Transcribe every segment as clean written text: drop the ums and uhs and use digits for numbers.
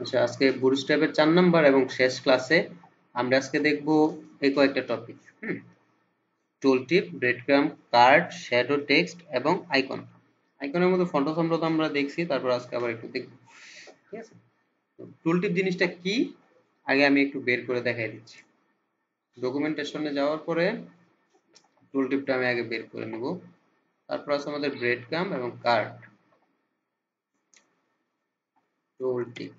আচ্ছা, আজকে বুটস্ট্র্যাপের 4 নাম্বার এবং শেষ ক্লাসে আমরা আজকে দেখব এই কয়েকটা টপিক। টুল টিপ, ব্রেডক্রাম্ব, কার্ড, শ্যাডো টেক্সট এবং আইকন। আইকনের মধ্যে ফন্ট সম্পর্ক তো আমরা দেখছি, তারপর আজকে আবার একটু দেখব। ঠিক আছে? টুল টিপ জিনিসটা কি আগে আমি একটু বের করে দেখাই দিচ্ছি। ডকুমেন্টেশনে যাওয়ার পরে টুল টিপটা আমি আগে বের করে নেব। তারপর আছে আমাদের ব্রেডক্রাম্ব এবং কার্ড। টুল টিপ,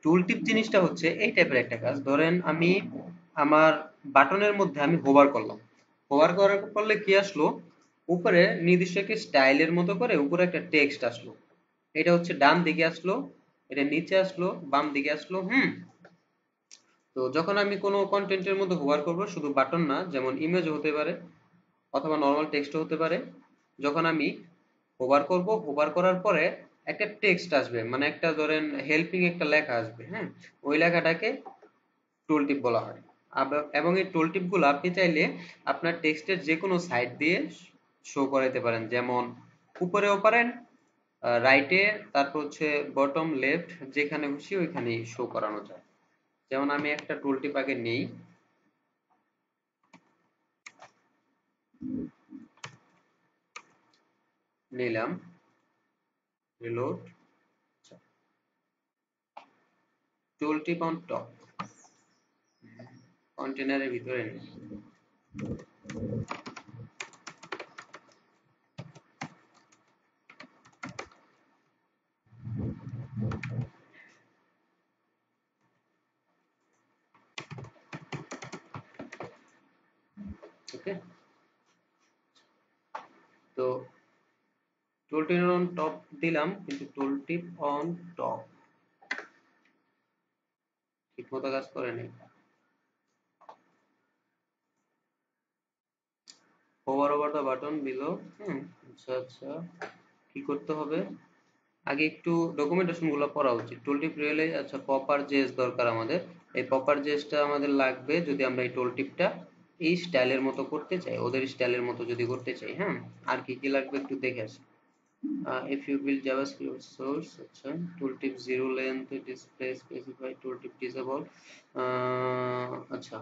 টুল টিপ জিনিসটা হচ্ছে এই টাইপের একটা কাজ। ধরেন আমি আমার বাটনের মধ্যে আমি হোভার করলাম, হোভার করার করলে কি আসলো, উপরে নির্দিষ্ট একটা স্টাইলের মতো করে উপরে একটা টেক্সট আসলো। এটা হচ্ছে ডান দিকে আসলো, এটা নিচে আসলো, বাম দিকে আসলো। তো যখন আমি কোনো কন্টেন্টের মধ্যে হোভার করব, শুধু বাটন না, যেমন ইমেজ হতে পারে অথবা নর্মাল টেক্সট হতে পারে, যখন আমি হোভার করব, হোভার করার পরে একটা টেক্সট আসবে, মানে একটা ধরেন হেল্পিং একটা লেখা আসবে। ওই লেখাটাকে টুল টিপ বলা হয়। এবং এই টুল টিপ গুলো আপনি চাইলে আপনার টেক্সটের যে কোনো সাইড দিয়ে শো করাইতে পারেন, যেমন উপরেও পারেন, রাইটে, তারপর হচ্ছে বটম লেফট, যেখানে খুশি ওইখানেই শো করানো যায়। যেমন আমি একটা টুল টিপ আগে নেই, নিলাম, reload, tool tip on top, কন্টেনারের ভিতরে নেই। ওকে, তো টুল টিপ অন টপ দিলাম, কিন্তু টুল টিপ অন টপ ঠিক মতো কাজ করে নাই। Hover over the button below. আচ্ছা আচ্ছা, কি করতে হবে, আগে একটু ডকুমেন্টেশন গুলো পড়া উচিত। টুল টিপ রিয়েলে, আচ্ছা, পপার জেএস দরকার আমাদের। এই পপার জেএসটা আমাদের লাগবে যদি আমরা এই টুল টিপটা এই স্টাইলের মতো করতে চাই, ওদের স্টাইলের মতো যদি করতে চাই। আর কি কি লাগবে একটু দেখে আসি। if you build javascript source, আচ্ছা, tooltip zero length display specify tooltip disable, আচ্ছা,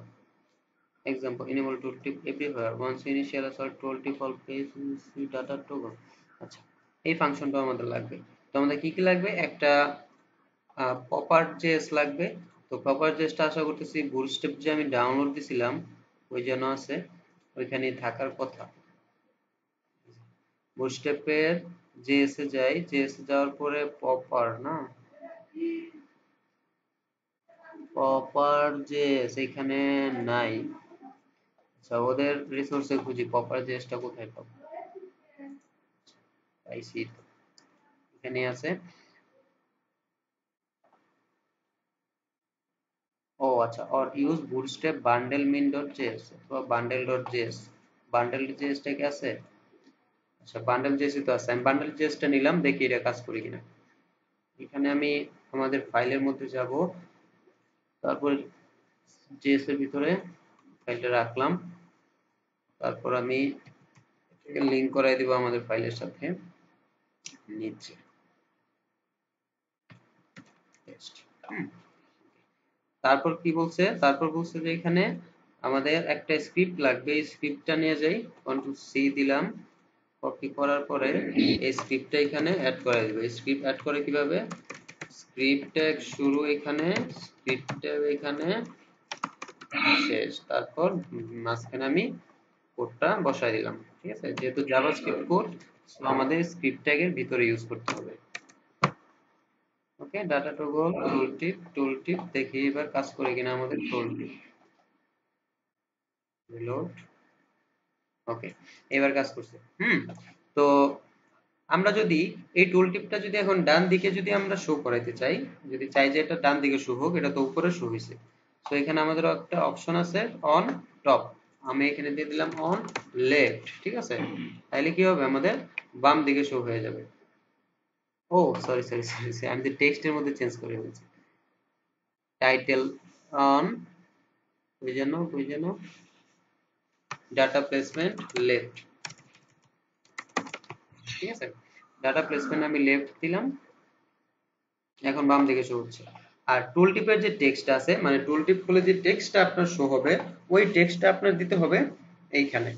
example enable tooltip everywhere once initial assert tooltip all page data toggle। আচ্ছা, এই ফাংশনটা আমাদের লাগবে। তো আমাদের কি কি লাগবে, একটা পপার জেএস লাগবে। তো পপার জেএসটা আশা করতেছি বুটস্ট্র্যাপ যে আমি ডাউনলোড দিছিলাম ওই যেন আছে, ওইখানে থাকার কথা। বুটস্ট্র্যাপের জেএস এ যাই, জেএস এ যাওয়ার পরে পপার না, পপার জেএস এখানে নাই। আচ্ছা, ওদের রিসোর্সে খুঁজি পপার জেএসটা কোথায় পাবো। পাইছি তো, এখানে আছে। ও আচ্ছা, or use bootstrap bundle mean dot JS অথবা বান্ডেল ডট জেএস। বান্ডেল জেএসটা কি আছে? আচ্ছা, বান্ডেল জেএসই তো আছে। আমি বান্ডেল জেএসটা নিলাম, দেখি এটা কাজ করি কিনা। এখানে আমি আমাদের ফাইলের মধ্যে যাব, তারপর জেএস এর ভিতরে ফাইলটা রাখলাম, তারপর আমি লিংক করাই দিব আমাদের ফাইলের সাথে নিচে টেক্সট। তারপর কি বলছে, তারপর বলছে যে এখানে আমাদের একটা স্ক্রিপ্ট লাগবে, এই স্ক্রিপ্টটা নিয়ে যাই, কন্ট্রোল সি দিলাম, কপি করার পরে এই স্ক্রিপ্টটা এখানে অ্যাড করে দিব। স্ক্রিপ্ট অ্যাড করে কিভাবে, স্ক্রিপ্ট ট্যাগ শুরু এখানে, স্ক্রিপ্ট ট্যাগ এখানে, শেষ, তারপর মাঝখানে আমি কোডটা বসাই দিলাম। ঠিক আছে, যেহেতু জাভাস্ক্রিপ্ট কোড, সো আমাদের স্ক্রিপ্ট ট্যাগের ভিতরে ইউজ করতে হবে। ওকে, ডাটা টগল, টুল টিপ দেখি এবার কাজ করে কিনা আমাদের টুল টিপ। রিলোড। ওকে, এবার কাজ করছে। তো আমরা যদি এই টুল টিপটা যদি এখন ডান দিকে যদি আমরা শো করাইতে চাই, যদি চাই যে এটা ডান দিকে শো হোক, এটা তো উপরে শো হয়েছে, তো এখানে আমাদের একটা অপশন আছে অন টপ, আমি এখানে দিয়ে দিলাম অন লেফট। ঠিক আছে, তাহলে কি হবে, আমাদের বাম দিকে শো হয়ে যাবে। ও সরি সরি সরি সরি, আমি টেক্সটের মধ্যে চেঞ্জ করে ফেলছি। টাইটেল অন, ওই জন্য ডাটা প্লেসমেন্ট লেফট, ঠিক আছে। ডাটা প্লেসমেন্ট আমি লেফট দিলাম, এখন বাম দিকে শো হচ্ছে। আর টুল টিপের যে টেক্সটটা আছে, মানে টুল টিপ খুলে যে টেক্সটটা আপনার শো হবে, ওই টেক্সটটা আপনার দিতে হবে এইখানে,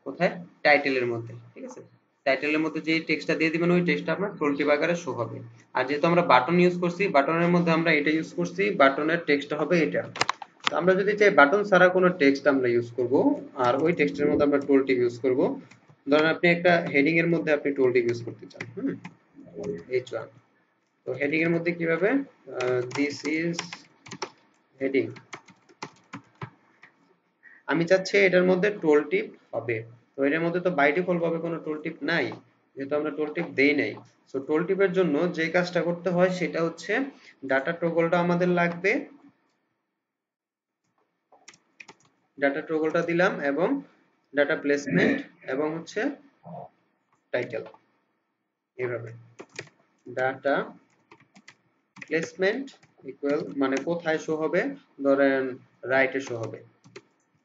কোথায়, টাইটেলের মধ্যে, ঠিক আছে। টাইটেলের মধ্যে যে টেক্সটটা দিয়ে দিবেন ওই টেক্সটটা আপনার টুল টিপ আকারে শো হবে। আর যেহেতু আমরা বাটন ইউজ করছি, বাটনের মধ্যে আমরা এটা ইউজ করছি, বাটনের টেক্সটটা হবে এটা। তো আমরা যদি চাই বাটন ছাড়া কোনো টেক্সট আমরা ইউজ করব, আর ওই টেক্সটের মধ্যে আমরা টুল টিপ ইউজ করব। ধরেন আপনি একটা হেডিং এর মধ্যে আপনি টুল টিপ ইউজ করতে চান, H1, তো হেডিং এর মধ্যে কিভাবে, দিস ইজ হেডিং, আমি চাচ্ছি এটার মধ্যে টোল টিপ হবে। তো এটার মধ্যে তো বাই ডিফল্ট ভাবে কোনো টোল টিপ নাই, যেহেতু আমরা টোল টিপ দেই নাই। সো টোল টিপের জন্য যে কাজটা করতে হয় সেটা হচ্ছে ডাটা টগলটা আমাদের লাগবে, ডাটা টগলটা দিলাম, এবং ডাটা প্লেসমেন্ট, এবং হচ্ছে টাইটেল, এইভাবে ডাটা প্লেসমেন্ট ইকুয়াল মানে কোথায় শো হবে, ধরেন রাইটে শো হবে,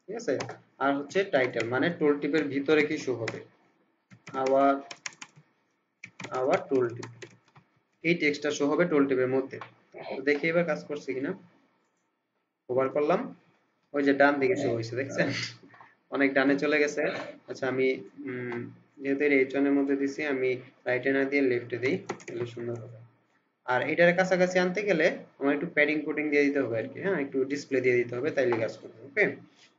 ঠিক আছে। আর হচ্ছে টাইটেল মানে টুল টিপের ভিতরে কি শো হবে, আওয়ার আওয়ার টুল টিপ, এই টেক্সটটা শো হবে টুল টিপের মধ্যে। তো দেখি এবার কাজ করছে কিনা, ওভার করলাম, ওই যে ডান দিকে শো হয়েছে, দেখছেন, অনেক ডানে চলে গেছে। আচ্ছা আমি যেহেতু এর H1 এর মধ্যে দিছি, আমি রাইটে না দিয়ে লেফটে দিই, তাহলে সুন্দর হবে। আর এটার কাছাকাছি আনতে গেলে আমার একটু প্যাডিং কোডিং দিয়ে দিতে হবে আর কি, হ্যাঁ, একটু ডিসপ্লে দিয়ে দিতে হবে, তাইলে কাজ করবে, ওকে।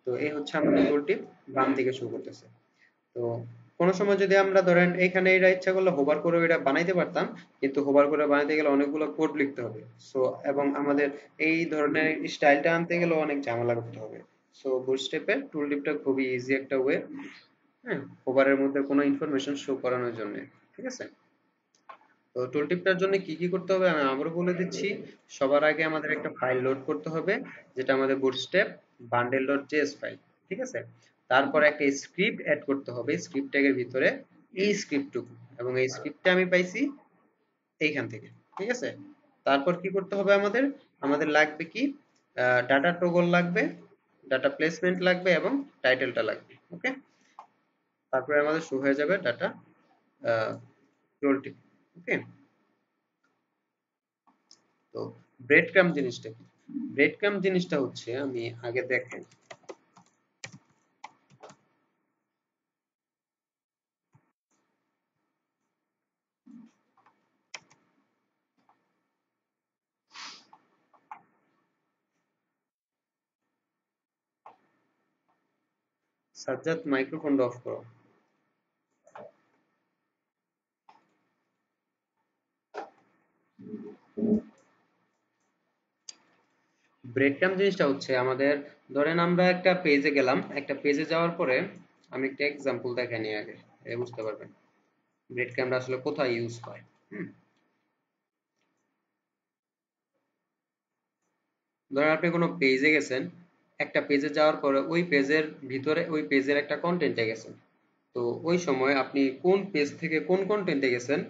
তো এই হচ্ছে আমাদের টুল টিপ বাম দিকে শো করতেছে। তো কোনো সময় যদি আমরা ধরেন এখানে এটা ইচ্ছা করলে হোভার করে এটা বানাইতে পারতাম, কিন্তু হোভার করে বানাইতে গেলে অনেকগুলো কোড লিখতে হবে। সো এবং আমাদের এই ধরনের স্টাইলটা আনতে গেলে অনেক ঝামেলা করতে হবে। সো বুটস্ট্র্যাপের টুল টিপটা খুবই ইজি একটা ওয়ে, হ্যাঁ, হোভারের মধ্যে কোনো ইনফরমেশন শো করানোর জন্য, ঠিক আছে। তো টুল টিপটার জন্য কি কি করতে হবে আমি আবারও বলে দিচ্ছি। সবার আগে আমাদের একটা ফাইল লোড করতে হবে, যেটা আমাদের বুটস্ট্র্যাপ bundle.js ফাইল, ঠিক আছে। তারপর একটা স্ক্রিপ্ট অ্যাড করতে হবে স্ক্রিপ্ট ট্যাগের ভিতরে, এই স্ক্রিপ্টটুকু, এবং এই স্ক্রিপ্টটা আমি পাইছি এইখান থেকে, ঠিক আছে। তারপর কি করতে হবে আমাদের, আমাদের লাগবে কি, ডাটা টগল লাগবে, ডাটা প্লেসমেন্ট লাগবে, এবং টাইটেলটা লাগবে, ওকে। তারপরে আমাদের শো হয়ে যাবে ডাটা রোল টিপ, ওকে। তো ব্রেড ক্রাম্ব জিনিসটা কি, ব্রেড ক্রাম্ব জিনিসটা হচ্ছে, আমি আগে দেখেন, সাজ্জাদ মাইক্রোফোনটা অফ করো। ব্রেড ক্রাম্ব জিনিসটা হচ্ছে আমাদের, ধরেন আমরা একটা পেজে গেলাম, একটা পেজে যাওয়ার পরে আমি একটা এক্সাম্পল দেখে নিই আগে, বুঝতে পারবেন ব্রেড ক্রাম্বটা আসলে কোথায় ইউজ হয়। হুম, ধরেন আপনি কোনো পেজে গেছেন, একটা পেজে যাওয়ার পরে ওই পেজের ভিতরে ওই পেজের একটা কন্টেন্টে গেছেন। তো ওই সময় আপনি কোন পেজ থেকে কোন কন্টেন্টে গেছেন,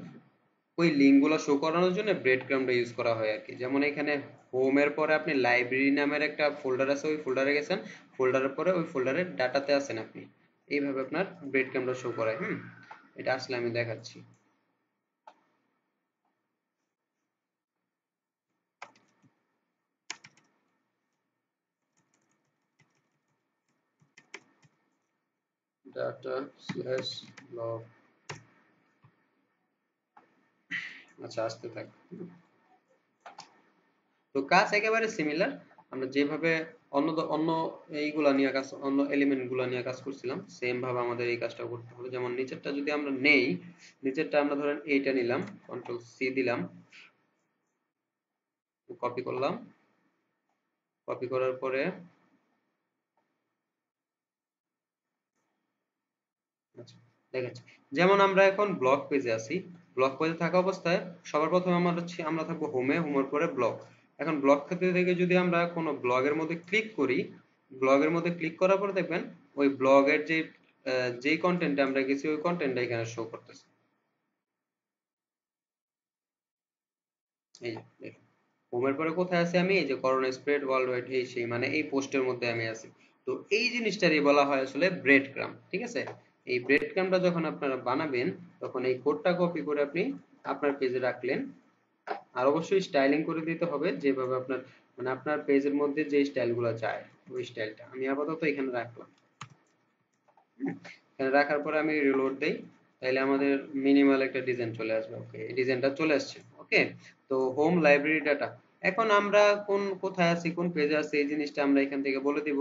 ওই লিঙ্ক গুলো শো করানোর জন্য ব্রেড ক্রাম্বটা ইউজ করা হয় আর কি। যেমন এখানে হোমের পরে আপনি লাইব্রেরি নামের একটা ফোল্ডার আছে, ওই ফোল্ডারে গেছেন, ফোল্ডারের পরে ওই ফোল্ডারের ডাটাতে আছেন আপনি, এইভাবে আপনার ব্রেড ক্রাম্বটা শো করায়। এটা আসলে আমি দেখাচ্ছি। ডাটা স্ল্যাশ ব্লগ, আচ্ছা আসতে থাক। তো কাজ একেবারে সিমিলার, আমরা যেভাবে অন্য এইগুলা নিয়ে কাজ, অন্য এলিমেন্ট গুলা নিয়ে কাজ করছিলাম, সেম ভাবে আমাদের এই কাজটা করতে হবে। যেমন নিচেরটা যদি আমরা নেই, নিচেরটা আমরা ধরেন এইটা নিলাম, কন্ট্রোল সি দিলাম, কপি করলাম, কপি করার পরে আচ্ছা দেখাচ্ছি। যেমন আমরা এখন ব্লগ পেজে আছি, ব্লগ পেজে থাকা অবস্থায় সবার প্রথমে আমরা হচ্ছে আমরা থাকবো হোমে, হোমের পরে ব্লগ। এখন ব্লগ থেকে থেকে যদি আমরা কোনো ব্লগের মধ্যে ক্লিক করি, ব্লগের মধ্যে ক্লিক করার পর দেখবেন ওই ব্লগের যে যেই কন্টেন্টে আমরা গেছি ওই কন্টেন্টটা এখানে শো করতেছে, এই যে দেখুন। হোমের পরে কোথায় আছি আমি, এই যে করোনা স্প্রেড ওয়ার্ল্ড ওয়াইড, এই সেই মানে এই পোস্টের মধ্যে আমি আছি। তো এই জিনিসটারই বলা হয় আসলে ব্রেড ক্রাম, ঠিক আছে? এই ব্রেড ক্রামটা যখন আপনারা বানাবেন তখন এই কোডটা কপি করে আপনি আপনার পেজে রাখলেন। আর অবশ্যই স্টাইলিং করে দিতে হবে যেভাবে আপনার মানে আপনার পেজের মধ্যে যে স্টাইলগুলো চায় ওই স্টাইলটা। আমি আপাতত এখানে রাখলাম। এখানে রাখার পরে আমি রিলোড দেই, তাহলে আমাদের মিনিমাল একটা ডিজাইন চলে আসবে। ওকে, এই ডিজাইনটা চলে আসছে। ওকে, তো হোম লাইব্রেরি ডাটা, এখন আমরা কোথায় আছি, কোন পেজে আছি, এই জিনিসটা আমরা এখান থেকে বলে দিব।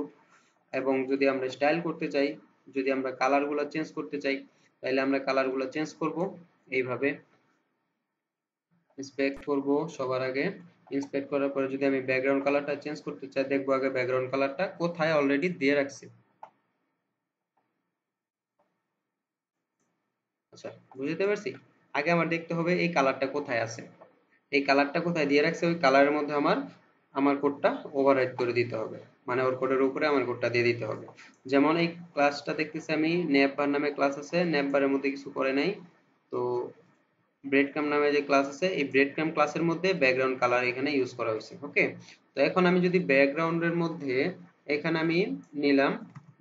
এবং যদি আমরা স্টাইল করতে চাই, যদি আমরা কালার গুলা চেঞ্জ করতে চাই, তাহলে আমরা কালার গুলা চেঞ্জ করব এইভাবে। ইন্সপেক্ট করব সবার আগে। ইন্সপেক্ট করার পরে যদি আমি ব্যাকগ্রাউন্ড কালারটা চেঞ্জ করতে চাই, দেখবো আগে ব্যাকগ্রাউন্ড কালারটা কোথায় অলরেডি দিয়ে রাখছি। আচ্ছা, বুঝতে পারছি। আগে আমার দেখতে হবে এই কালারটা কোথায় আছে, এই কালারটা কোথায় দিয়ে রাখছে, ওই কালারের মধ্যে আমার আমার কোডটা ওভাররাইট করে দিতে হবে। মানে ওর কোডের উপরে আমার কোডটা দিয়ে দিতে হবে। যেমন এই ক্লাসটা দেখতেছি আমি, নেপবার নামে ক্লাস আছে, নেপবারের মধ্যে কিছু করে নাই। তো ব্রেড ক্রাম নামে যে ক্লাস আছে, এই ব্রেড ক্রাম ক্লাসের মধ্যে ব্যাকগ্রাউন্ড কালার এখানে ইউজ করা হয়েছে। ওকে, তো এখন আমি যদি ব্যাকগ্রাউন্ডের মধ্যে এখানে আমি নিলাম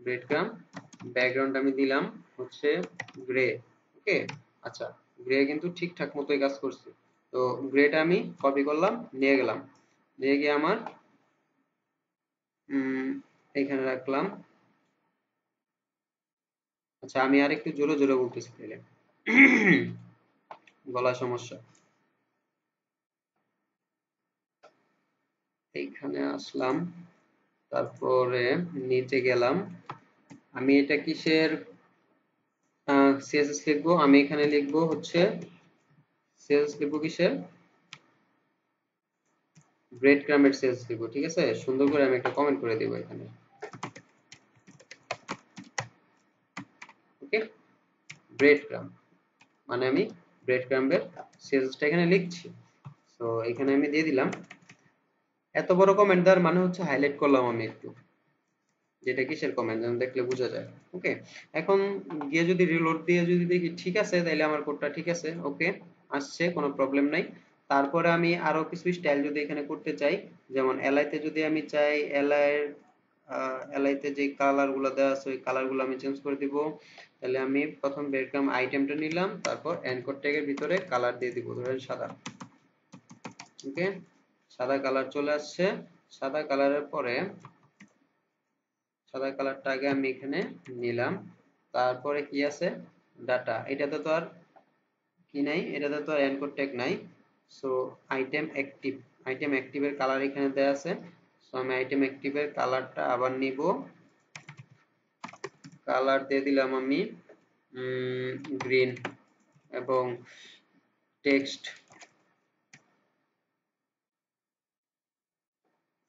ব্রেড ক্রাম, ব্যাকগ্রাউন্ড আমি দিলাম হচ্ছে গ্রে। ওকে, আচ্ছা, গ্রে কিন্তু ঠিকঠাক মতোই কাজ করছে। তো গ্রেটা আমি কপি করলাম, নিয়ে গেলাম, নিয়ে গিয়ে আমার এখানে রাখলাম। আচ্ছা, আমি আর একটু জোরে জোরে বলতেছি তাহলে গলা সমস্যা। এইখানে আসলাম, তারপরে নিচে গেলাম। আমি এটা কিসের সিএসএস লিখবো, আমি এখানে লিখবো হচ্ছে সিএসএস লিখবো কিসের, ব্রেড ক্রামের সিএসএস লিখবো। ঠিক আছে, সুন্দর করে আমি একটা কমেন্ট করে দেবো এখানে। ওকে, ব্রেড ক্রাম মানে আমি ব্রেড ক্রামের সিএসএসটা এখানে লিখছি। তো এখানে আমি দিয়ে দিলাম। এত বড় কমেন্ট দেওয়ার মানে হচ্ছে হাইলাইট করলাম আমি একটু, যেটা কিসের কমেন্ট যেন দেখলে বোঝা যায়। ওকে, এখন গিয়ে যদি রিলোড দিয়ে যদি দেখি ঠিক আছে, তাহলে আমার কোডটা ঠিক আছে। ওকে, আসছে, কোনো প্রবলেম নাই। তারপরে আমি আরো কিছু স্টাইল যদি এখানে করতে চাই, যেমন এলআইতে যদি আমি চাই, এলআইতে যে কালার গুলো দেওয়া আছে ওই কালার গুলো আমি চেঞ্জ করে দিব। তাহলে আমি প্রথম বেরকাম আইটেমটা নিলাম, তারপর এনকোড ট্যাগের ভিতরে কালার দিয়ে দিব, ধরেন সাদা। ওকে, সাদা কালার চলে আসছে। সাদা কালারের পরে সাদা কালারটা আগে আমি এখানে নিলাম। তারপরে কি আছে, ডাটা, এটাতে তো আর কি নাই, এটাতে তো আর এনকোড ট্যাগ নাই। সো আইটেম অ্যাক্টিভ, আইটেম অ্যাক্টিভের কালার এখানে দেওয়া আছে। সো আমি আইটেম অ্যাক্টিভের কালারটা আবার নিব, কালার দিয়ে দিলাম আমি গ্রিন। এবং টেক্সট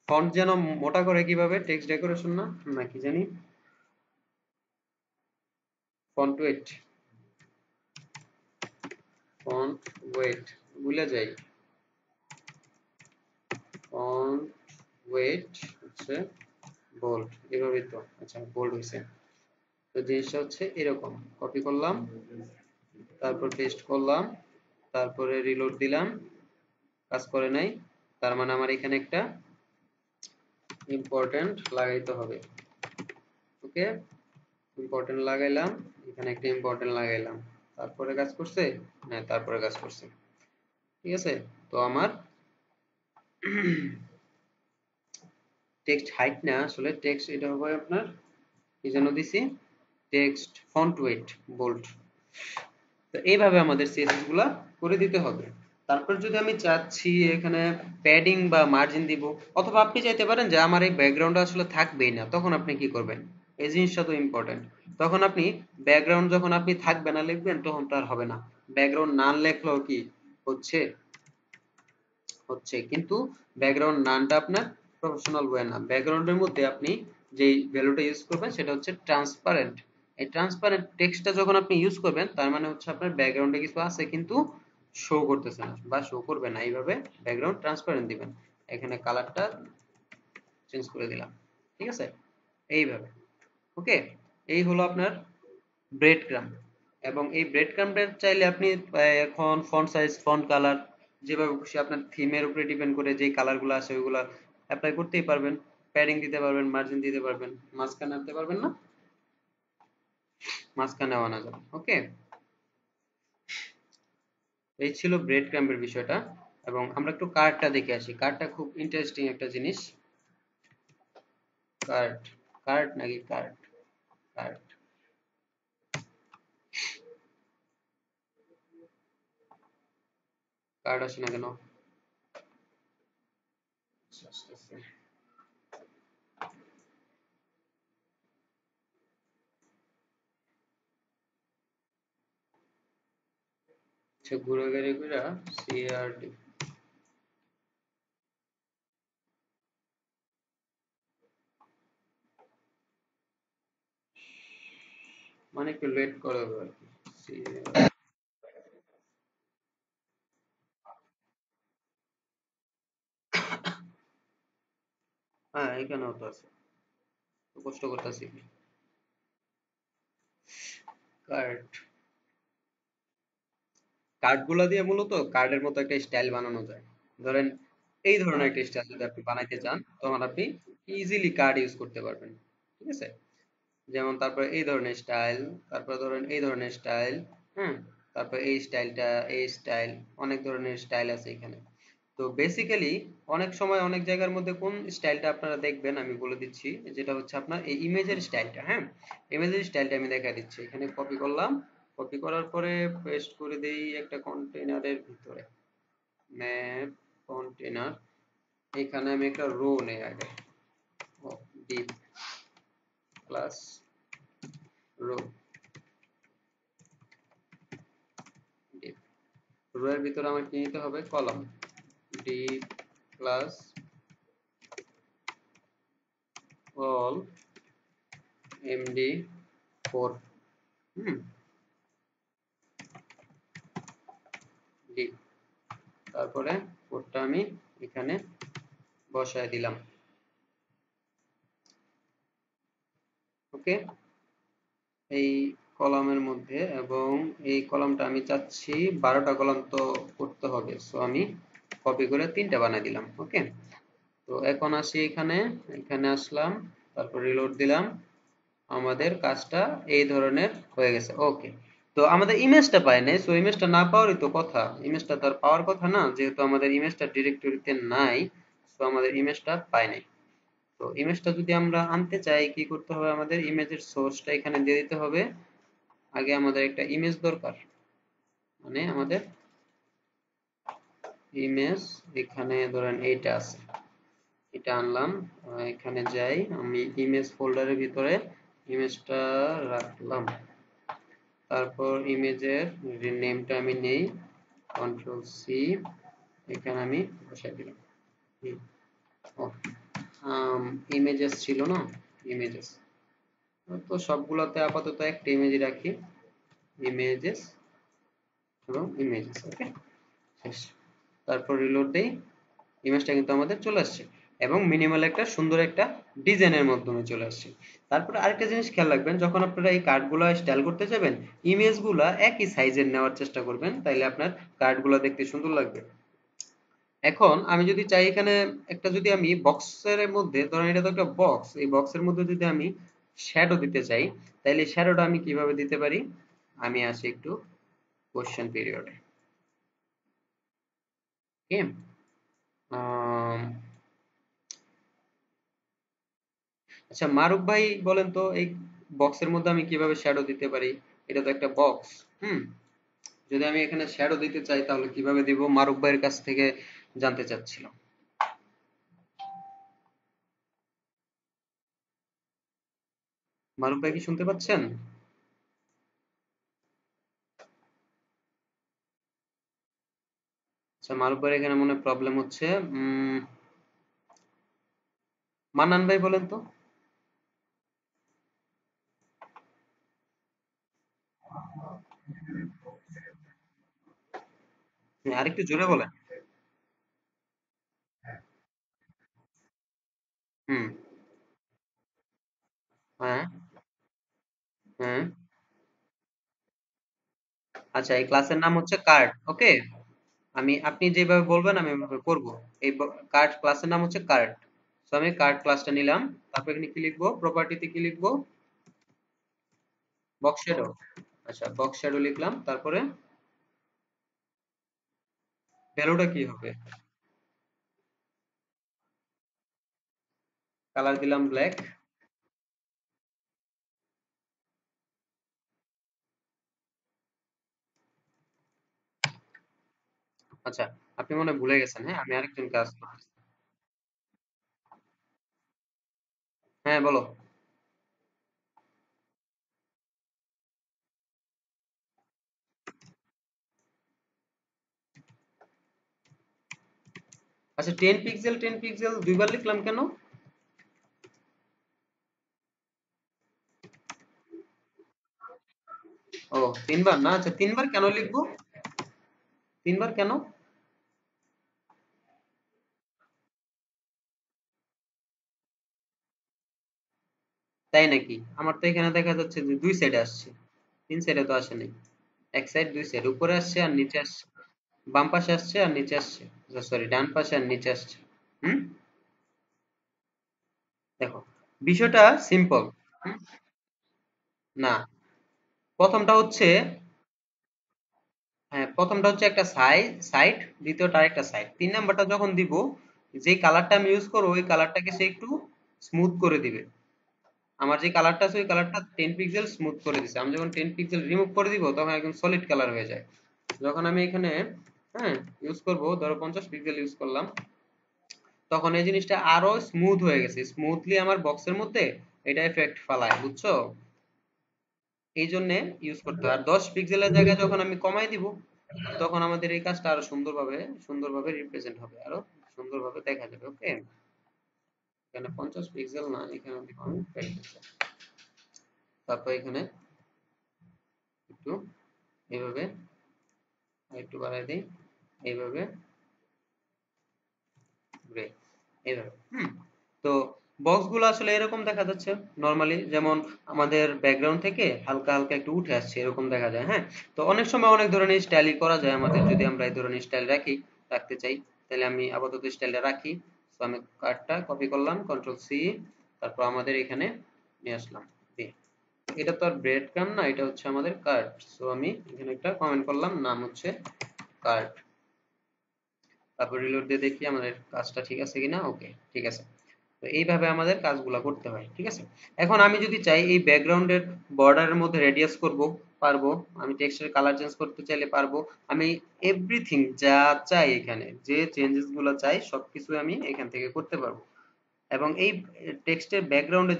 ফন্ট যেন মোটা করে, কিভাবে, টেক্সট ডেকোরেশন না না কি জানি, ফন্ট ওয়েট, ফন্ট ওয়েট ভুলে যাই, ফন্ট ওয়েট হচ্ছে বোল্ড, এভাবেই তো। আচ্ছা, বোল্ড হয়েছে। তো জিনিসটা হচ্ছে এরকম, কপি করলাম, তারপর পেস্ট করলাম, তারপরে রিলোড দিলাম, কাজ করে নাই। তার মানে আমার এখানে একটা ইম্পর্টেন্ট লাগাইতে হবে। ওকে, ইম্পর্টেন্ট লাগাইলাম, এখানে একটা ইম্পর্টেন্ট লাগাইলাম, তারপরে কাজ করছে। হ্যাঁ, তারপরে কাজ করছে। ঠিক আছে, তো আমার টেক্সট হাইট না, আসলে টেক্সট এটা হবে আপনার কি যেন দিছি, টেক্সট ফন্ট ওয়েট বোল্ড। তো এইভাবে আমাদের সিএসএস গুলা করে দিতে হবে। তারপর যদি আমি চাচ্ছি এখানে প্যাডিং বা মার্জিন দিব, অথবা আপনি চাইতে পারেন যে আমার এই ব্যাকগ্রাউন্ড আসলে থাকবেই না, তখন আপনি কি করবেন, এই জিনিসটা তো ইম্পর্টেন্ট। তখন আপনি ব্যাকগ্রাউন্ড যখন আপনি থাকবে না লিখবেন, তখন তো আর হবে না। ব্যাকগ্রাউন্ড না লেখলেও কি হচ্ছে, হচ্ছে, কিন্তু ব্যাকগ্রাউন্ড নামটা আপনার প্রফেশনাল ওয়ে না। ব্যাকগ্রাউন্ডের মধ্যে আপনি যেই ভ্যালুটা ইউজ করবেন সেটা হচ্ছে ট্রান্সপারেন্ট। এই ট্রান্সপারেন্ট টেক্সটটা যখন আপনি ইউজ করবেন, তার মানে হচ্ছে আপনার ব্যাকগ্রাউন্ডে কিছু আছে কিন্তু শো করতেছে না বা শো করবে না, এইভাবে ব্যাকগ্রাউন্ড ট্রান্সপারেন্ট দিবেন। এখানে কালারটা চেঞ্জ করে দিলাম। ঠিক আছে, এইভাবে। ওকে, এই হলো আপনার ব্রেড ক্রাম্ব। এবং এই ব্রেড ক্রাম্বটা চাইলে আপনি এখন ফন্ট সাইজ, ফন্ট কালার যেভাবে খুশি আপনার থিমের উপরে ডিপেন্ড করে যে কালার গুলো আছে ওইগুলা অ্যাপ্লাই করতেই পারবেন। প্যাডিং দিতে পারবেন, মার্জিন দিতে পারবেন, মাঝখানে আনতে পারবেন না, মাঝখানেও আনা যাবে। ওকে, এই ছিল ব্রেড ক্রাম্বের বিষয়টা। এবং আমরা একটু কার্ডটা দেখে আসি। কার্ডটা খুব ইন্টারেস্টিং একটা জিনিস। কার্ড, কার্ড নাকি কার্ড, কার্ড, কার্ড আসে না কেন? আসতেছে। আচ্ছা, ঘুরাঘুরি কইরা সিআরডি, মানে একটু লেট করে হবে আর কি। হ্যাঁ, এখানেও তো আছে, তো কষ্ট করতেছি। কার্ড, কার্ডগুলা দিয়ে মূলত কার্ডের মতো একটা স্টাইল বানানো যায়। ধরেন এই ধরনের একটা স্টাইল যদি আপনি বানাইতে চান, তখন আপনি ইজিলি কার্ড ইউজ করতে পারবেন। ঠিক আছে? যেমন তারপরে এই ধরনের স্টাইল, তারপরে ধরেন এই ধরনের স্টাইল, হ্যাঁ, তারপর এই স্টাইলটা, এই স্টাইল, অনেক ধরনের স্টাইল আছে এখানে। তো বেসিক্যালি অনেক সময় অনেক জায়গার মধ্যে কোন স্টাইলটা আপনারা দেখবেন আমি বলে দিচ্ছি, যেটা হচ্ছে আপনার এই ইমেজের স্টাইলটা। হ্যাঁ, ইমেজের স্টাইলটা আমি দেখা দিচ্ছি। এখানে কপি করলাম, কপি করার পরে পেস্ট করে দেই একটা কন্টেনারের ভিতরে, ম্যাপ কন্টেনার। এখানে আমি একটা রো নেই আগে, div plus row, div. Row এর ভিতরে আমার কি নিতে হবে? Column, div plus all md 4, hmm, div. তারপরে কোডটা আমি এখানে বসায় দিলাম। ওকে, এই কলামের মধ্যে, এবং এই কলামটা আমি চাচ্ছি 12টা কলাম তো করতে হবে, সো আমি কপি করে 3টা বানাই দিলাম। ওকে, তো এখন আসি এখানে, এখানে আসলাম, তারপর রিলোড দিলাম। আমাদের কাজটা এই ধরনের হয়ে গেছে। ওকে, তো আমাদের ইমেজটা পাই নাই, সো ইমেজটা না পাওয়ারই তো কথা। ইমেজটা তো আর পাওয়ার কথা না, যেহেতু আমাদের ইমেজটা ডিরেক্টরিতে নাই, সো আমাদের ইমেজটা পাই নাই। তো ইমেজটা যদি আমরা আনতে চাই, কি করতে হবে? আমাদের ইমেজের সোর্সটা এখানে দিয়ে দিতে হবে। আগে আমাদের একটা ইমেজ দরকার, মানে আমাদের ইমেজ, এখানে ধরেন এইটা আছে, এটা আনলাম। এখানে যাই, আমি ইমেজ ফোল্ডারের ভিতরে ইমেজটা রাখলাম। তারপর ইমেজের নেমটা আমি নেই, কন্ট্রোল সি, এখানে আমি বসাই দিলাম। ইমেজেস ছিল না, ইমেজেস, তো সবগুলোতে আপাতত একটা ইমেজ রাখি, ইমেজেস এবং ইমেজেস। ওকে, শেষ। তারপর রিলোড দেই, ইমেজটা কিন্তু আমাদের চলে আসছে, এবং মিনিমাল একটা সুন্দর একটা ডিজাইনের মাধ্যমে চলে আসছে। তারপরে আরেকটা জিনিস খেয়াল রাখবেন, যখন আপনারা এই কার্ডগুলো স্টাইল করতে যাবেন, ইমেজগুলা একই সাইজের নেওয়ার চেষ্টা করবেন, তাইলে আপনার কার্ডগুলো দেখতে সুন্দর লাগবে। এখন আমি যদি চাই এখানে একটা, যদি আমি বক্সের মধ্যে, ধরেন এটা তো একটা বক্স, এই বক্সের মধ্যে যদি আমি শ্যাডো দিতে চাই, তাহলে শ্যাডোটা আমি কিভাবে দিতে পারি? আমি আসি একটু কোশ্চেন পিরিয়ডে। ওকে, আচ্ছা মারুফ ভাই বলেন তো, এই বক্সের মধ্যে আমি কিভাবে শ্যাডো দিতে পারি? এটা তো একটা বক্স, হুম, যদি আমি এখানে শ্যাডো দিতে চাই তাহলে কিভাবে দিব? মারুফ ভাইয়ের কাছ থেকে জানতে চাচ্ছিলাম। মারুফ ভাই কি শুনতে পাচ্ছেন? আচ্ছা, মারুফ ভাইয়ের এখানে মনে প্রবলেম হচ্ছে। উম মান্নান ভাই বলেন তো। হ্যাঁ, আরেকটু জোরে বলেন। হুম, হ্যাঁ, হ্যাঁ। আচ্ছা, এই ক্লাসের নাম হচ্ছে কার্ড। ওকে, আপনি যেভাবে বলবেন আমি ওইভাবে করব। এই কার্ড ক্লাসের নাম হচ্ছে কার্ড। তো আমি কার্ড ক্লাসটা নিলাম, তারপর এখানে কি লিখবো, প্রপার্টিতে কি লিখবো, বক্স শ্যাডো। আচ্ছা বক্স শ্যাডো লিখলাম, তারপরে ভ্যালুটা কি হবে, কালার দিলাম ব্ল্যাক। আচ্ছা আপনি মনে হয় ভুলে গেছেন, হ্যাঁ আমি আরেকজন কাজ করতেছি। হ্যাঁ বলো। আচ্ছা 10 পিক্সেল 10 পিক্সেল দুইবার লিখলাম কেন? ও তিনবার না, আচ্ছা তিনবার কেন লিখবো, তিনবার কেন? তাই নাকি? আমার তো এখানে দেখা যাচ্ছে যে দুই সাইডে আসছে, তিন সাইডে তো আসে নাই। এক সাইড দুই সাইড, উপরে আসছে আর নিচে আসছে, বাম পাশে আসছে আর নিচে আসছে, সরি ডান পাশে আর নিচে আসছে। হুম, দেখো বিষয়টা সিম্পল। না, প্রথমটা হচ্ছে, হ্যাঁ প্রথমটা হচ্ছে একটা সাইড, দ্বিতীয়টা আরেকটা সাইড, তিন নাম্বারটা যখন দিব, যে কালারটা আমি ইউজ করবো ওই কালারটাকে সে একটু স্মুথ করে দিবে। আমার যে কালারটা আছে ওই কালারটা 10 পিক্সেল স্মুথ করে দিছে, আমি যখন 10 পিক্সেল রিমুভ করে দিব তখন একদম সলিড কালার হয়ে যায়। যখন আমি এখানে হ্যাঁ ইউজ করব, ধরো 50 পিক্সেল ইউজ করলাম, তখন এই জিনিসটা আরো স্মুথ হয়ে গেছে, স্মুথলি আমার বক্সের মধ্যে এটা এফেক্ট ফালায়, বুঝছো? এই জন্য ইউজ করতে হয়। আর 10 পিক্সেলের জায়গায় যখন আমি কমাই দিব, তখন আমাদের এই কাজটা আরো সুন্দরভাবে রিপ্রেজেন্ট হবে, আরো সুন্দরভাবে দেখা যাবে। ওকে, এখানে 50 পিক্সেল না, এখানে দিব আমি 10 পিক্সেল। তারপর এখানে একটু এইভাবে একটু বাড়াই দিই, এইভাবে গ্রে, এইভাবে। তো বক্স গুলো আসলে এরকম দেখা যাচ্ছে নরমালি, যেমন আমাদের ব্যাকগ্রাউন্ড থেকে হালকা হালকা একটু উঠে আসছে এরকম দেখা যায়। হ্যাঁ, তো অনেক সময় অনেক ধরনের স্টাইলই করা যায় আমাদের, যদি আমরা এই ধরনের স্টাইল রাখতে চাই, তাহলে আমি আপাতত স্টাইলটা রাখি। তো আমি কার্ডটা কপি করলাম, কন্ট্রোল সি, তারপর আমাদের এখানে নিয়ে আসলাম, দিয়ে এটা তো আর ব্রেড ক্রাম্ব না, এটা হচ্ছে আমাদের কার্ড। সো আমি এখানে একটা কমেন্ট করলাম, নাম হচ্ছে কার্ড। তারপর রিলোড দিয়ে দেখি আমাদের কাজটা ঠিক আছে কিনা। ওকে ঠিক আছে। তো এইভাবে আমাদের কাজগুলো করতে হয়, ঠিক আছে? এখন আমি যদি চাই এই ব্যাকগ্রাউন্ডের বর্ডারের মধ্যে রেডিয়াস করব, পারবো। আমি টেক্সটের কালার চেঞ্জ করতে চাইলে পারবো। আমি এভরিথিং যা চাই, এখানে যে চেঞ্জেস গুলো চাই সবকিছু আমি এখান থেকে করতে পারবো। এবং এই টেক্সটের ব্যাকগ্রাউন্ডের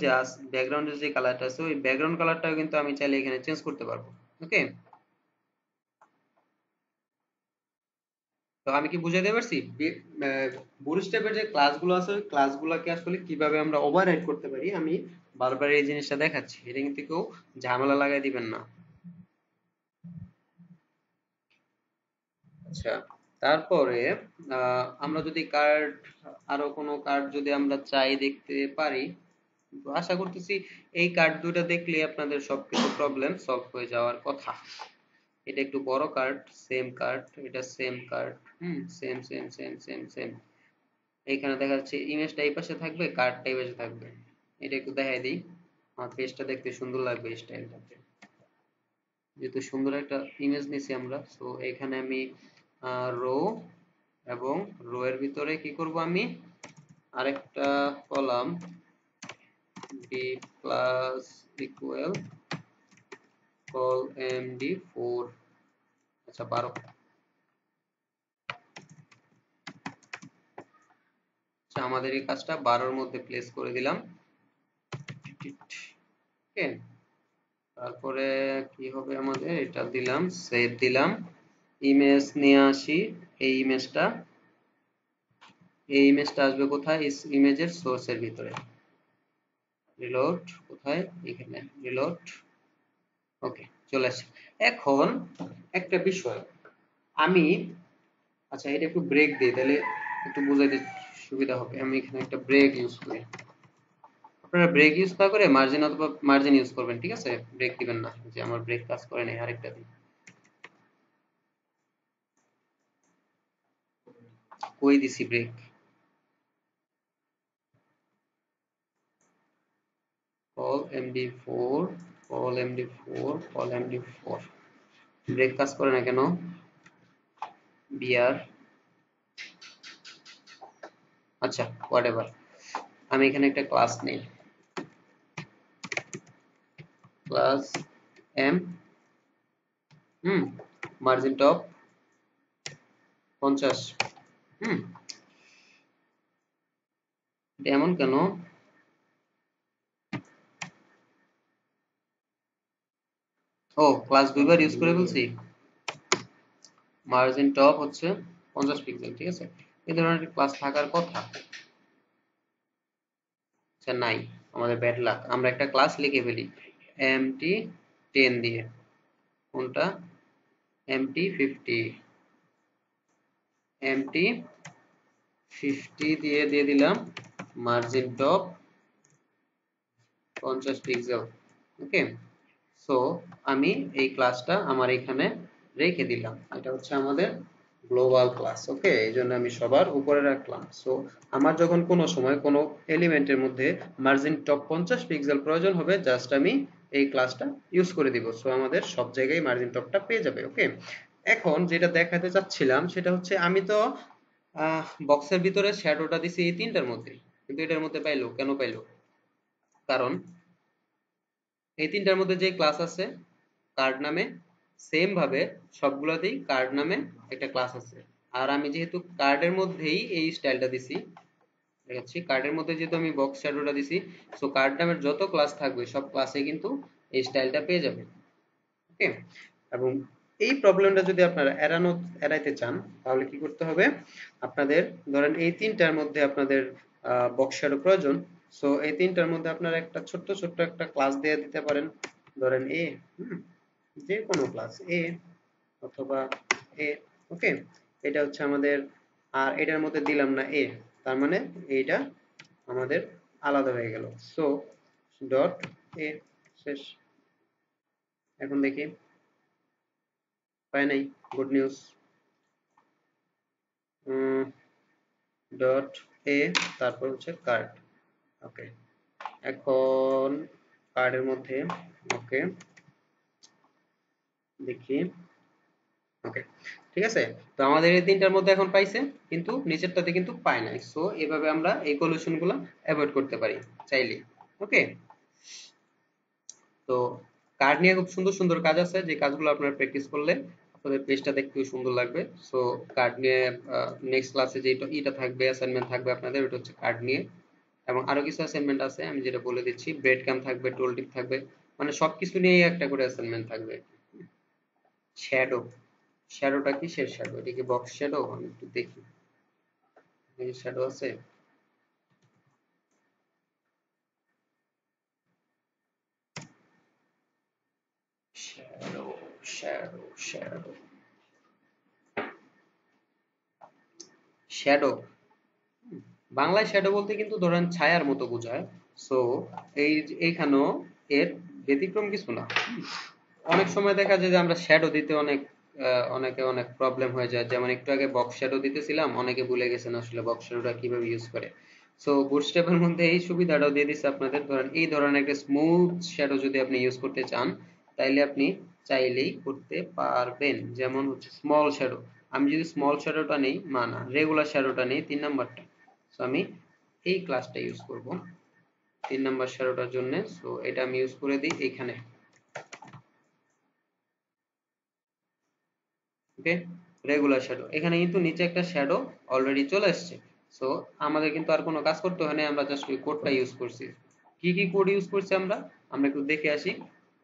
যে কালারটা আছে ওই ব্যাকগ্রাউন্ড কালারটাও কিন্তু আমি চাইলে এখানে চেঞ্জ করতে পারবো। ওকে, তো আমি কি বুঝাইতে পারছি? বুটস্ট্র্যাপের যে ক্লাসগুলো আছে ওই ক্লাসগুলোকে আসলে কিভাবে আমরা ওভাররাইড করতে পারি, আমি বারবার এই জিনিসটা দেখাচ্ছি, এটা কিন্তু কেউ ঝামেলা লাগাই দিবেন না। আচ্ছা, তারপরে আমরা যদি কার্ড, আরো কোনো কার্ড যদি আমরা চাই দেখতে পারি, তো আশা করতেছি এই কার্ড দুইটা দেখলে আপনাদের সবকিছু প্রবলেম সলভ হয়ে যাওয়ার কথা। এটা একটু বড় কার্ড, সেম কার্ড, এটা same card, same same same same same. এইখানে দেখা যাচ্ছে ইমেজটা এই পাশে থাকবে, কার্ডটা এই পাশে থাকবে। এটা একটু দেখাই দিই, আমার পেজটা দেখতে সুন্দর লাগবে এই স্টাইলটাতে। যেহেতু সুন্দর একটা ইমেজ নিছি আমরা, সো এখানে আমি রো, এবং রো এর ভিতরে কি করব আমি, আরেকটা column D plus equal call md4। আচ্ছা 12। আচ্ছা আমাদের এই কাজটা 12-র মধ্যে প্লেস করে দিলাম। ওকে, তারপরে কি হবে, আমাদের এটা দিলাম, সেভ দিলাম, ইমেজ নিয়ে আসি। এই ইমেজটা এই ইমেজটা আসবে কোথায়, ইমেজের সোর্সের ভিতরে। রিলোড কোথায়, এখানে রিলোড। ওকে চলে আসছে। এখন একটা বিষয়, আমি, আচ্ছা এটা একটু ব্রেক দিই তাহলে একটু বুঝাইতে সুবিধা হবে। আমি এখানে একটা ব্রেক ইউজ করি, আপনারা ব্রেক ইউজ না করে মার্জিন অথবা মার্জিন ইউজ করবেন, ঠিক আছে? ব্রেক দিবেন না, যে আমার ব্রেক কাজ করে নাই, আরেকটা দিই। কই দিছি break? Call md4 call md4 call md4 break কাজ করে না কেন? বিআর আচ্ছা হোয়াটএভার, আমি এখানে একটা ক্লাস নেই, ক্লাস এম মার্জিন টপ 50 হুম এমন কেন? ও ক্লাস দুইবার ইউজ করে ফেলছি। মার্জিন টপ হচ্ছে 50 পিক্সেল, ঠিক আছে, এই ধরনের ক্লাস থাকার কথা। আচ্ছা নাই, আমাদের ব্যাড লাক, আমরা একটা ক্লাস লিখে ফেলি এমটি 10 দিয়ে। কোনটা? এমটি 50, এমটি 50 দিয়ে দিলাম মার্জিন টপ 50 পিক্সেল। ওকে, সো আমি এই ক্লাসটা আমার এখানে রেখে দিলাম, এটা হচ্ছে আমাদের গ্লোবাল ক্লাস। ওকে, এই জন্য আমি সবার উপরে রাখলাম। সো আমার যখন কোনো সময় কোনো এলিমেন্টের মধ্যে মার্জিন টপ 50 পিক্সেল প্রয়োজন হবে, জাস্ট আমি এই ক্লাসটা ইউজ করে দিব। সো আমাদের সব জায়গায় মার্জিন টপটা পেয়ে যাবে। ওকে, এখন যেটা দেখাতে চাচ্ছিলাম সেটা হচ্ছে আমি তো বক্সের ভিতরে শ্যাডোটা দিছি এই তিনটার মধ্যে, কিন্তু এটার মধ্যে পাইলো কেন? পাইলো কারণ এই তিনটার মধ্যে যে ক্লাস আছে কার্ড নামে, সেম ভাবে সবগুলোতেই কার্ড নামে একটা ক্লাস আছে। আর আমি যেহেতু কার্ডের মধ্যেই এই স্টাইলটা দিছি, দেখাচ্ছি কার্ডের মধ্যে যেহেতু আমি বক্স শ্যাডোটা দিছি, সো কার্ড নামের যত ক্লাস থাকবে সব ক্লাসে কিন্তু এই স্টাইলটা পেয়ে যাবে। ওকে, এবং এই প্রবলেমটা যদি আপনারা এড়াইতে চান তাহলে কি করতে হবে? আপনাদের ধরেন এই তিনটার মধ্যে আপনাদের বক্স শ্যাডো প্রয়োজন। সো এই তিনটার মধ্যে আপনারা একটা ছোট্ট ছোট্ট একটা ক্লাস দিয়ে দিতে পারেন, ধরেন এ, যে কোনো ক্লাস এ অথবা এ। ওকে, এটা হচ্ছে আমাদের, আর এটার মধ্যে দিলাম না এ, তার মানে এইটা আমাদের আলাদা হয়ে গেল। সো ডট এ, শেষ। এখন দেখি, পাই নাই, গুড নিউজ। ডট এ, তারপর হচ্ছে কার্ড। ওকে, এখন কার্ডের মধ্যে, ওকে দেখি, ওকে ঠিক আছে। তো আমাদের এই তিনটার মধ্যে এখন পাইছে, কিন্তু নিচেরটাতে কিন্তু পায় নাই। সো এভাবে আমরা এই কলিউশন গুলো অ্যাভয়েড করতে পারি চাইলে। ওকে, তো কার্ড নিয়ে খুব সুন্দর সুন্দর কাজ আছে, যে কাজগুলো আপনারা প্র্যাকটিস করলে আপনাদের পেজটা দেখতে সুন্দর লাগবে। সো কার্ড নিয়ে নেক্সট ক্লাসে যে এটা থাকবে, অ্যাসাইনমেন্ট থাকবে আপনাদের, ওটা হচ্ছে কার্ড নিয়ে। এবং আরো কিছু অ্যাসাইনমেন্ট আছে, আমি যেটা বলে দিচ্ছি, ব্রেড ক্যাম্প থাকবে, টোল টিপ থাকবে, মানে সবকিছু নিয়ে একটা করে অ্যাসাইনমেন্ট থাকবে। শ্যাডো, শ্যাডোটা কিসের শ্যাডো? এটা কি বক্স শ্যাডো? আমি একটু দেখি, শ্যাডো আছে। শ্যাডো, শ্যাডো, শ্যাডো, শ্যাডো, বাংলায় শ্যাডো বলতে কিন্তু ধরেন ছায়ার মতো বোঝায়। সো এইখানেও এর ব্যতিক্রম কিছু না। অনেক সময় দেখা যায় যে আমরা শ্যাডো দিতে অনেকে অনেক প্রবলেম হয়ে যায়। যেমন একটু আগে বক্স শ্যাডো দিতেছিলাম, অনেকে ভুলে গেছেন আসলে বক্স শ্যাডোটা কিভাবে ইউজ করে। সো বুটস্ট্র্যাপের মধ্যে এই সুবিধাটাও দিয়ে দিচ্ছে আপনাদের। ধরেন এই ধরনের একটা স্মুথ শ্যাডো যদি আপনি ইউজ করতে চান, তাইলে আপনি চাইলেই করতে পারবেন। যেমন হচ্ছে স্মল শ্যাডো, আমি যদি স্মল শ্যাডোটা নেই, না রেগুলার শ্যাডোটা নেই, 3 নাম্বারটা। সো আমি এই ক্লাসটা ইউজ করব 3 নাম্বার শ্যাডোটার জন্য। সো এটা আমি ইউজ করে দিই এখানে। ওকে, রেগুলার শ্যাডো, এখানে কিন্তু নিচে একটা শ্যাডো অলরেডি চলে আসছে। সো আমাদের কিন্তু আর কোনো কাজ করতে হয় না, আমরা জাস্ট ওই কোডটা ইউজ করছি। কি কি কোড ইউজ করছি আমরা আমরা একটু দেখে আসি,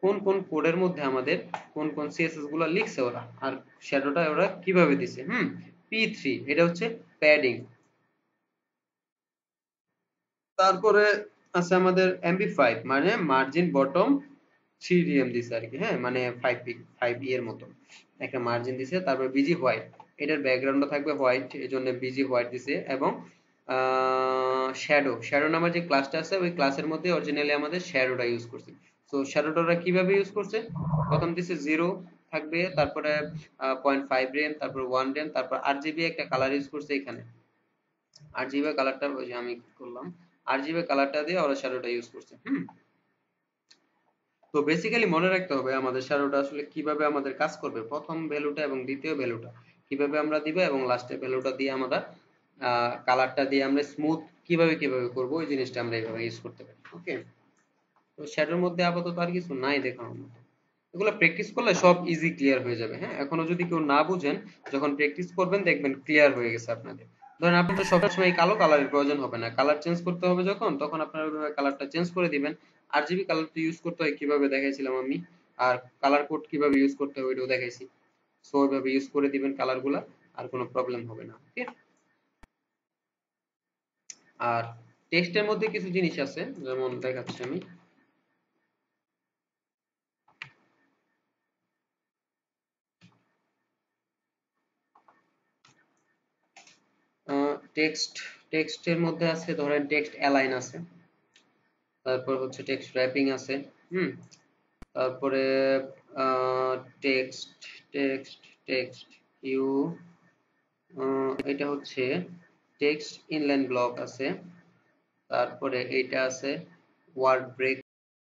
কোন কোন কোডের মধ্যে আমাদের কোন কোন সিএসএস গুলো লিখছে ওরা, আর শ্যাডোটা ওরা কিভাবে দিছে। পি3 এটা হচ্ছে প্যাডিং। তারপরে আছে আমাদের এমবি5, মানে মার্জিন বটম 3 ডিএম দিছে আর কি, হ্যাঁ, মানে 5 এর মতো একটা মার্জিন দিছে। তারপর বিজি হোয়াইট, এটার ব্যাকগ্রাউন্ডটা থাকবে হোয়াইট, এই জন্য বিজি হোয়াইট দিছে। এবং শ্যাডো, শ্যাডো নামের যে ক্লাসটা আছে ওই ক্লাসের মধ্যে অরিজিনালি আমাদের শ্যাডোটা ইউজ করছি। সো শ্যাডোটা ওরা কিভাবে ইউজ করছে, প্রথম দিছে 0 থাকবে, তারপরে 0.5 রেম, তারপর 1 রেম, তারপর আরজিবি একটা কালার ইউজ করছে এখানে। আরজিবি কালারটা ওই যে আমি কি করলাম, আরজিবি কালারটা দিয়ে ওরা শ্যাডোটা ইউজ করছে। তো বেসিক্যালি মনে রাখতে হবে আমাদের শ্যাডোটা আসলে কিভাবে আমাদের কাজ করবে, প্রথম ভ্যালুটা এবং দ্বিতীয় ভ্যালুটা কিভাবে আমরা দিব, এবং লাস্টের ভ্যালুটা দিয়ে আমরা কালারটা দিয়ে আমরা স্মুথ কিভাবে করব, ওই জিনিসটা আমরা এইভাবে ইউজ করতে পারি। ওকে, তো শ্যাডোর মধ্যে আপাতত আর কিছু নাই দেখানোর মতো। এগুলো প্র্যাকটিস করলে সব ইজি ক্লিয়ার হয়ে যাবে। হ্যাঁ, এখনো যদি কেউ না বুঝেন, যখন প্র্যাকটিস করবেন দেখবেন ক্লিয়ার হয়ে গেছে আপনাদের। ধরেন আপনি তো সবসময় কালো কালারের প্রয়োজন হবে না, কালার চেঞ্জ করতে হবে যখন, তখন আপনারা ওইভাবে কালারটা চেঞ্জ করে দিবেন। আরজিবি কালার তো ইউজ করতে হয় কিভাবে দেখাইছিলাম আমি, আর কালার কোড কিভাবে ইউজ করতে হয় ওইটাও দেখাইছি। সো ওইভাবে ইউজ করে দিবেন কালারগুলা, আর কোনো প্রবলেম হবে না। ওকে, আর টেক্সটের মধ্যে কিছু জিনিস আছে, যেমন দেখাচ্ছি আমি। টেক্সট টেক্সটের মধ্যে আছে, ধরেন টেক্সট অ্যালাইন আছে, তারপর হচ্ছে টেক্সট র‍্যাপিং আছে। হুম, তারপরে টেক্সট টেক্সট টেক্সট ইউ, এটা হচ্ছে টেক্সট ইনলাইন ব্লক আছে, তারপরে এইটা আছে ওয়ার্ড ব্রেক